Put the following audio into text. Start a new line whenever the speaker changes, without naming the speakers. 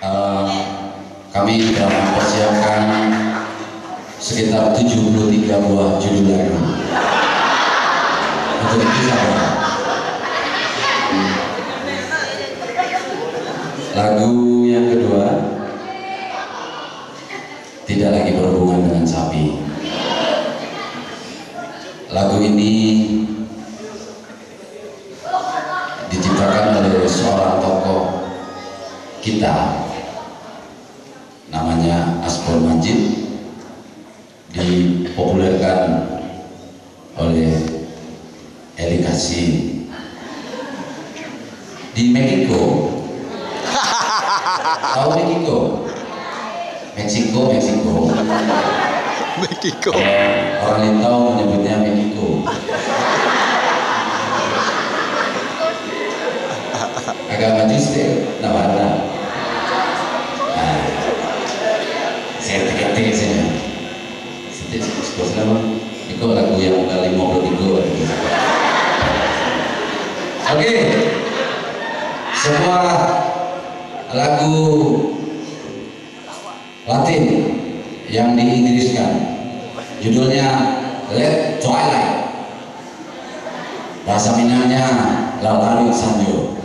Eh, kami telah mempersiapkan sekitar 73 buah judul lagu. Untuk itu sahabat, lagu yang kedua tidak lagi berhubungan dengan sapi. Lagu ini diciptakan oleh seorang tokoh kita, namanya Asbor Majid, dipopulerkan oleh Eli Kasih di Meksiko. Tahu Meksiko? Meksiko. Orang Lintau menyebutnya Meksiko. Agak maju sih, Navarra. Saya tegak-tegak saja. Itu lagu yang kali 53. Oke, sebuah lagu Latin yang diinggriskan, judulnya Let Twilight, bahasa Minangnya Lalari Sanjo.